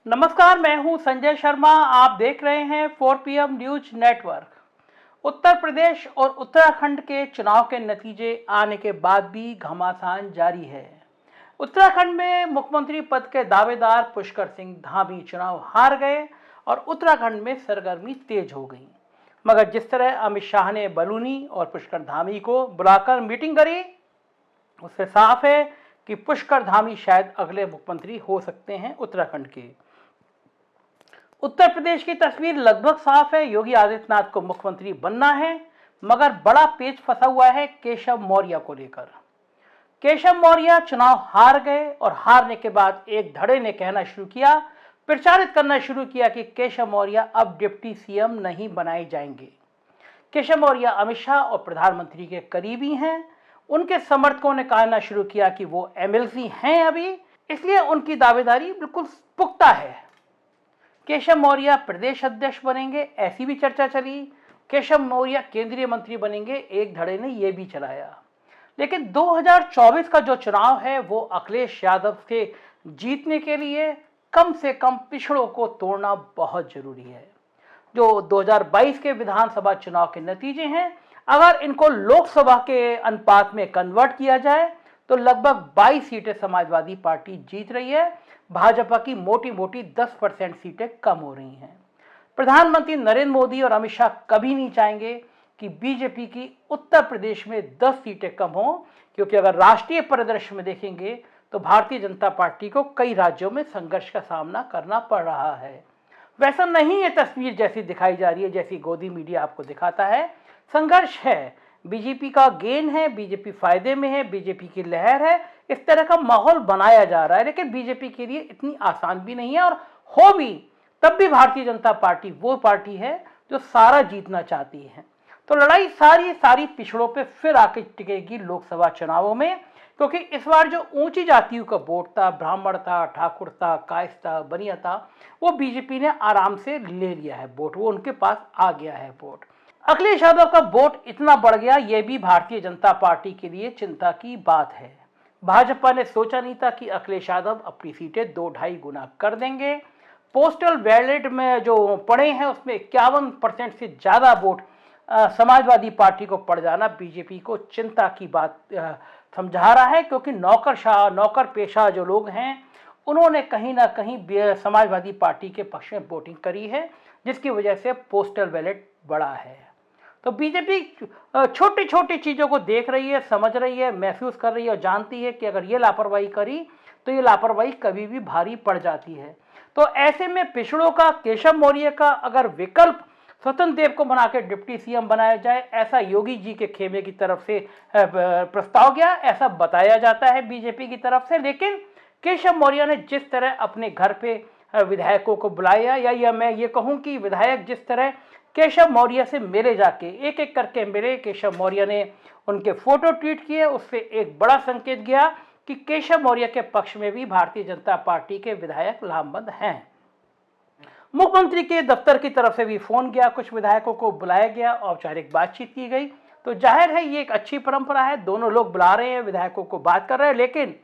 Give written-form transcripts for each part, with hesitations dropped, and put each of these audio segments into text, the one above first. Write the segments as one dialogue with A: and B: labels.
A: नमस्कार, मैं हूं संजय शर्मा। आप देख रहे हैं 4 PM news network. Uttar Pradesh और उत्तराखंड के चुनाव के नतीजे आने के बाद भी घमासान जारी है। उत्तराखंड में मुख्यमंत्री पद के दावेदार पुष्कर सिंह धामी चुनाव हार गए और उत्तराखंड में सरगर्मी तेज हो गई। मगर जिस तरह अमित शाह ने बलूनी और पुष्कर धामी को बुलाकर मीटिंग करी, उससे साफ है कि पुष्कर धामी शायद अगले मुख्यमंत्री हो सकते हैं उत्तराखंड के। उत्तर प्रदेश की तस्वीर लगभग साफ है। योगी आदित्यनाथ को मुख्यमंत्री बनना है, मगर बड़ा पेच फंसा हुआ है केशव मौर्य को लेकर। केशव मौर्य चुनाव हार गए और हारने के बाद एक धड़े ने कहना शुरू किया, प्रचारित करना शुरू किया कि केशव मौर्य अब डिप्टी सीएम नहीं बनाए जाएंगे। केशव मौर्य अमित शाह और प्रधानमंत्री के करीबी हैं। उनके समर्थकों ने कहना शुरू किया कि वो एमएलसी हैं अभी, इसलिए उनकी दावेदारी बिल्कुल पुख्ता है। केशव मौर्य प्रदेश अध्यक्ष बनेंगे, ऐसी भी चर्चा चली। केशव मौर्य केंद्रीय मंत्री बनेंगे, एक धड़े ने यह भी चलाया। लेकिन 2024 का जो चुनाव है वो अखिलेश यादव से जीतने के लिए कम से कम पिछड़ों को तोड़ना बहुत जरूरी है। जो 2022 के विधानसभा चुनाव के नतीजे हैं, अगर इनको लोकसभा के अनुपात में कन्वर्ट किया जाए तो लगभग 22 सीटें समाजवादी पार्टी जीत रही है। भाजपा की मोटी मोटी 10% सीटें कम हो रही हैं। प्रधानमंत्री नरेंद्र मोदी और अमित शाह कभी नहीं चाहेंगे कि बीजेपी की उत्तर प्रदेश में 10 सीटें कम हो, क्योंकि अगर राष्ट्रीय परिदृश्य में देखेंगे तो भारतीय जनता पार्टी को कई राज्यों में संघर्ष का सामना करना पड़ रहा है। वैसा नहीं ये तस्वीर जैसी दिखाई जा रही है, जैसी गोदी मीडिया आपको दिखाता है। संघर्ष है, बीजेपी का गेन है, बीजेपी फायदे में है, बीजेपी की लहर है, इस तरह का माहौल बनाया जा रहा है। लेकिन बीजेपी के लिए इतनी आसान भी नहीं है, और हो भी तब भी भारतीय जनता पार्टी वो पार्टी है जो सारा जीतना चाहती है। तो लड़ाई सारी पिछड़ों पे फिर आके टिकेगी लोकसभा चुनावों में, क्योंकि इस बार जो ऊंची जातियों का वोट था, ब्राह्मण था, ठाकुर था, कायस्थ था, बनिया था, वो बीजेपी ने आराम से ले लिया है वोट, वो उनके पास आ गया है वोट। अखिलेश यादव का वोट इतना बढ़ गया, यह भी भारतीय जनता पार्टी के लिए चिंता की बात है। भाजपा ने सोचा नहीं था कि अखिलेश यादव अपनी सीटें 2-2.5 गुना कर देंगे। पोस्टल बैलेट में जो पड़े हैं उसमें 51% से ज़्यादा वोट समाजवादी पार्टी को पड़ जाना बीजेपी को चिंता की बात समझा रहा है, क्योंकि नौकर पेशा जो लोग हैं उन्होंने कहीं ना कहीं समाजवादी पार्टी के पक्ष में वोटिंग करी है, जिसकी वजह से पोस्टल बैलेट बढ़ा है। तो बीजेपी छोटी छोटी चीज़ों को देख रही है, समझ रही है, महसूस कर रही है और जानती है कि अगर ये लापरवाही करी तो ये लापरवाही कभी भी भारी पड़ जाती है। तो ऐसे में पिछड़ों का, केशव मौर्य का अगर विकल्प स्वतंत्र देव को बना के डिप्टी सीएम बनाया जाए, ऐसा योगी जी के खेमे की तरफ से प्रस्ताव गया, ऐसा बताया जाता है बीजेपी की तरफ से। लेकिन केशव मौर्य ने जिस तरह अपने घर पे विधायकों को बुलाया, या मैं ये कहूँ कि विधायक जिस तरह केशव मौर्य से मिले, जाके एक एक करके मिले, केशव मौर्य ने उनके फोटो ट्वीट किए, उससे एक बड़ा संकेत गया कि केशव मौर्य के पक्ष में भी भारतीय जनता पार्टी के विधायक लामबंद हैं। मुख्यमंत्री के दफ्तर की तरफ से भी फोन गया, कुछ विधायकों को बुलाया गया, औपचारिक बातचीत की गई। तो जाहिर है ये एक अच्छी परंपरा है, दोनों लोग बुला रहे हैं, विधायकों को बात कर रहे हैं। लेकिन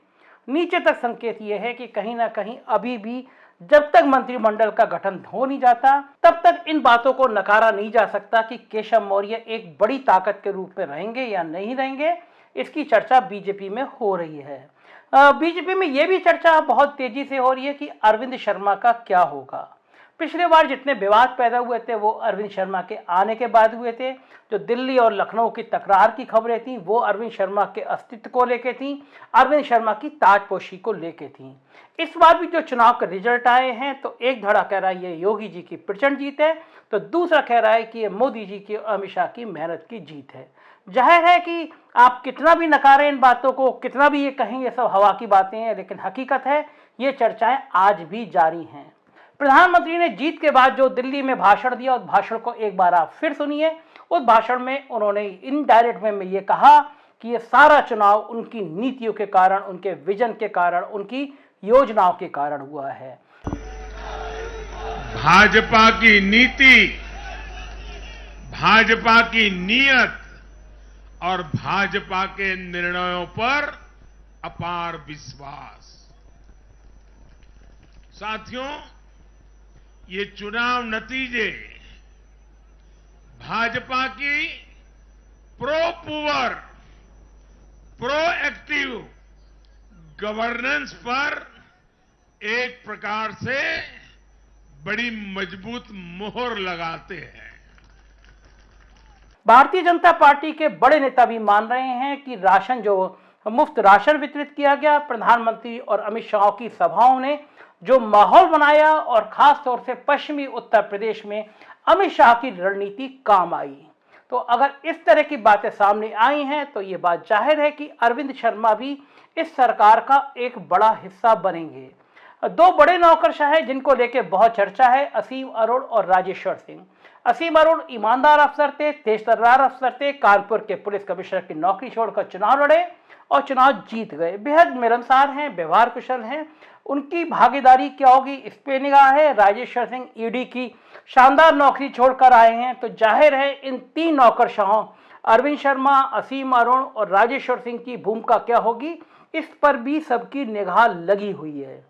A: नीचे तक संकेत ये है कि कहीं ना कहीं अभी भी जब तक मंत्रिमंडल का गठन हो नहीं जाता, तब तक इन बातों को नकारा नहीं जा सकता कि केशव मौर्य एक बड़ी ताकत के रूप में रहेंगे या नहीं रहेंगे। इसकी चर्चा बीजेपी में हो रही है। बीजेपी में यह भी चर्चा बहुत तेजी से हो रही है कि अरविंद शर्मा का क्या होगा। पिछले बार जितने विवाद पैदा हुए थे वो अरविंद शर्मा के आने के बाद हुए थे। जो दिल्ली और लखनऊ की तकरार की खबरें थी वो अरविंद शर्मा के अस्तित्व को लेके थी, अरविंद शर्मा की ताजपोशी को लेके थी। इस बार भी जो चुनाव के रिजल्ट आए हैं तो एक धड़ा कह रहा है ये योगी जी की प्रचंड जीत है, तो दूसरा कह रहा है कि ये मोदी जी की, अमित शाह की मेहनत की जीत है। जाहिर है कि आप कितना भी नकारें इन बातों को, कितना भी ये कहें ये सब हवा की बातें हैं, लेकिन हकीकत है ये चर्चाएं आज भी जारी हैं। प्रधानमंत्री ने जीत के बाद जो दिल्ली में भाषण दिया, उस भाषण को एक बार आप फिर सुनिए। उस भाषण में उन्होंने इनडायरेक्ट में ये कहा कि ये सारा चुनाव उनकी नीतियों के कारण, उनके विजन के कारण, उनकी योजनाओं के कारण हुआ है।
B: भाजपा की नीति, भाजपा की नीयत और भाजपा के निर्णयों पर अपार विश्वास। साथियों, ये चुनाव नतीजे भाजपा की प्रो पुअर प्रोएक्टिव गवर्नेंस पर एक प्रकार से बड़ी मजबूत मोहर लगाते हैं।
A: भारतीय जनता पार्टी के बड़े नेता भी मान रहे हैं कि राशन जो मुफ्त राशन वितरित किया गया, प्रधानमंत्री और अमित शाह की सभाओं ने जो माहौल बनाया और खास तौर से पश्चिमी उत्तर प्रदेश में अमित शाह की रणनीति काम आई। तो अगर इस तरह की बातें सामने आई हैं तो ये बात जाहिर है कि अरविंद शर्मा भी इस सरकार का एक बड़ा हिस्सा बनेंगे। दो बड़े नौकरशाह हैं जिनको लेकर बहुत चर्चा है, असीम अरोड़ और राजेश्वर सिंह। असीम अरोड़ ईमानदार अफसर थे, तेज तर्रार अफसर थे, कानपुर के पुलिस कमिश्नर की नौकरी छोड़कर चुनाव लड़े और चुनाव जीत गए। बेहद मिलनसार हैं, व्यवहार कुशल हैं। उनकी भागीदारी क्या होगी इस पे निगाह है। राजेश्वर सिंह ईडी की शानदार नौकरी छोड़कर आए हैं, तो जाहिर है इन तीन नौकरशाहों अरविंद शर्मा, असीम अरोड़ और राजेश्वर सिंह की भूमिका क्या होगी, इस पर भी सबकी निगाह लगी हुई है।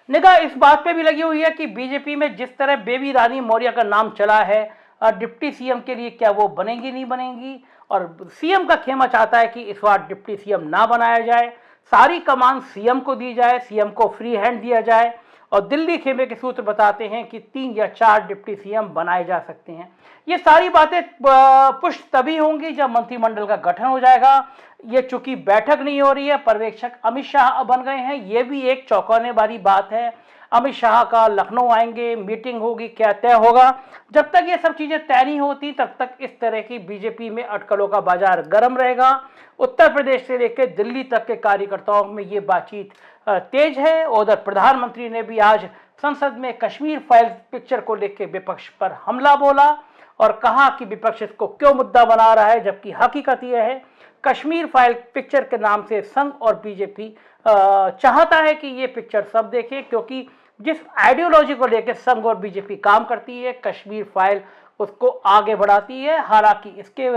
A: निगाह इस बात पे भी लगी हुई है कि बीजेपी में जिस तरह बेबी रानी मौर्य का नाम चला है डिप्टी सीएम के लिए, क्या वो बनेंगी नहीं बनेंगी, और सीएम का खेमा चाहता है कि इस बार डिप्टी सीएम ना बनाया जाए, सारी कमान सीएम को दी जाए, सीएम को फ्री हैंड दिया जाए। और दिल्ली खेमे के सूत्र बताते हैं कि 3 या 4 डिप्टी सीएम बनाए जा सकते हैं। ये सारी बातें पुष्ट तभी होंगी जब मंत्रिमंडल का गठन हो जाएगा। ये चूंकि बैठक नहीं हो रही है, पर्यवेक्षक अमित शाह बन गए हैं, ये भी एक चौंकाने वाली बात है। अमित शाह का लखनऊ आएंगे, मीटिंग होगी, क्या तय होगा। जब तक ये सब चीजें तय नहीं होती तब तक इस तरह की बीजेपी में अटकलों का बाजार गर्म रहेगा। उत्तर प्रदेश से लेकर दिल्ली तक के कार्यकर्ताओं में ये बातचीत तेज है। उधर प्रधानमंत्री ने भी आज संसद में कश्मीर फाइल पिक्चर को लेकर विपक्ष पर हमला बोला और कहा कि विपक्ष इसको क्यों मुद्दा बना रहा है, जबकि हकीकत यह है कश्मीर फाइल पिक्चर के नाम से संघ और बीजेपी चाहता है कि ये पिक्चर सब देखें, क्योंकि जिस आइडियोलॉजी को लेकर संघ और बीजेपी काम करती है, कश्मीर फाइल उसको आगे बढ़ाती है। हालांकि इसके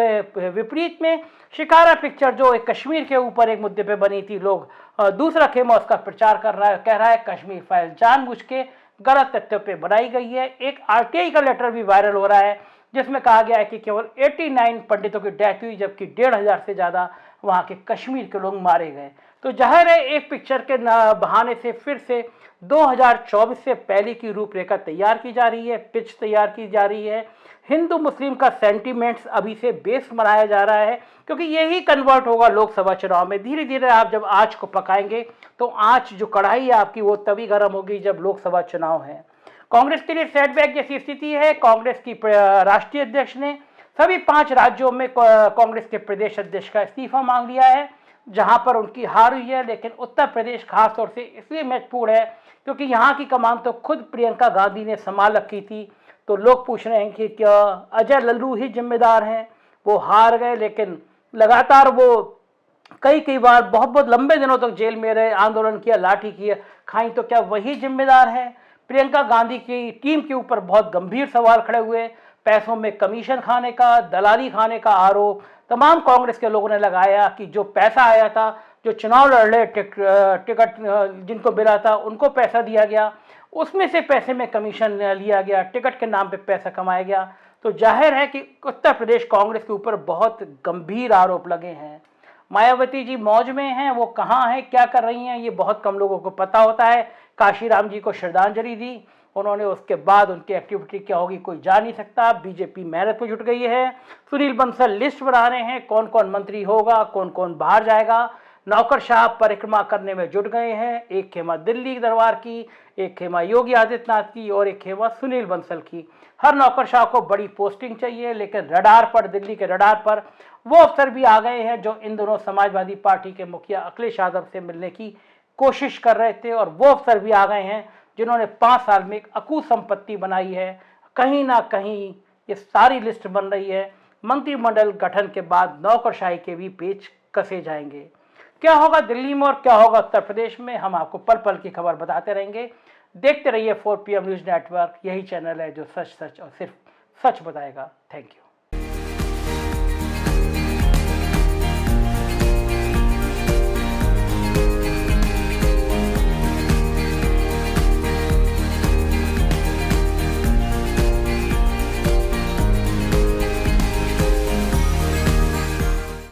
A: विपरीत में शिकारा पिक्चर जो एक कश्मीर के ऊपर एक मुद्दे पे बनी थी, लोग दूसरा खेमा उसका प्रचार कर रहा है, कह रहा है कश्मीर फाइल जानबूझ के गलत तथ्यों पे बनाई गई है। एक आरटीआई का लेटर भी वायरल हो रहा है जिसमें कहा गया है कि केवल 89 पंडितों की डेथ हुई, जबकि 1,500 से ज़्यादा वहाँ के कश्मीर के लोग मारे गए। तो जाहिर है एक पिक्चर के बहाने से फिर से 2024 से पहले की रूपरेखा तैयार की जा रही है, पिच तैयार की जा रही है। हिंदू मुस्लिम का सेंटीमेंट्स अभी से बेस बनाया जा रहा है, क्योंकि यही कन्वर्ट होगा लोकसभा चुनाव में। धीरे धीरे आप जब आँच को पकाएंगे तो आँच जो कढ़ाई है आपकी वो तभी गर्म होगी जब लोकसभा चुनाव है। कांग्रेस के लिए सेटबैक जैसी स्थिति है। कांग्रेस की राष्ट्रीय अध्यक्ष ने सभी 5 राज्यों में कांग्रेस के प्रदेश अध्यक्ष का इस्तीफा मांग लिया है, जहां पर उनकी हार हुई है। लेकिन उत्तर प्रदेश खास तौर से इसलिए महत्वपूर्ण है क्योंकि यहाँ की कमान तो खुद प्रियंका गांधी ने संभाल रखी थी। तो लोग पूछ रहे हैं कि क्या अजय लल्लू ही जिम्मेदार हैं। वो हार गए, लेकिन लगातार वो कई बार बहुत लंबे दिनों तक जेल में रहे, आंदोलन किया, लाठी किया खाई, तो क्या वही जिम्मेदार है। प्रियंका गांधी की टीम के ऊपर बहुत गंभीर सवाल खड़े हुए। पैसों में कमीशन खाने का, दलाली खाने का आरोप तमाम कांग्रेस के लोगों ने लगाया कि जो पैसा आया था, जो चुनाव लड़ रहे टिकट जिनको मिला था उनको पैसा दिया गया, उसमें से पैसे में कमीशन लिया गया, टिकट के नाम पे पैसा कमाया गया। तो जाहिर है कि उत्तर प्रदेश कांग्रेस के ऊपर बहुत गंभीर आरोप लगे हैं। मायावती जी मौज में हैं, वो कहाँ हैं, क्या कर रही हैं, ये बहुत कम लोगों को पता होता है। काशीराम जी को श्रद्धांजलि दी उन्होंने, उसके बाद उनकी एक्टिविटी क्या होगी कोई जान नहीं सकता। बीजेपी मेहनत में जुट गई है। सुनील बंसल लिस्ट बना रहे हैं, कौन कौन मंत्री होगा, कौन कौन बाहर जाएगा। नौकरशाह परिक्रमा करने में जुट गए हैं। एक खेमा दिल्ली दरबार की, एक खेमा योगी आदित्यनाथ की और एक खेमा सुनील बंसल की। हर नौकरशाह को बड़ी पोस्टिंग चाहिए, लेकिन रडार पर, दिल्ली के रडार पर वो अफसर भी आ गए हैं जो इन दोनों समाजवादी पार्टी के मुखिया अखिलेश यादव से मिलने की कोशिश कर रहे थे, और वो अफसर भी आ गए हैं जिन्होंने 5 साल में एक अकूत संपत्ति बनाई है। कहीं ना कहीं ये सारी लिस्ट बन रही है। मंत्रिमंडल गठन के बाद नौकरशाही के भी पेच कसे जाएंगे। क्या होगा दिल्ली में और क्या होगा उत्तर प्रदेश में, हम आपको पल पल की खबर बताते रहेंगे। देखते रहिए 4 PM न्यूज़ नेटवर्क। यही चैनल है जो सच और सिर्फ सच बताएगा। Thank you.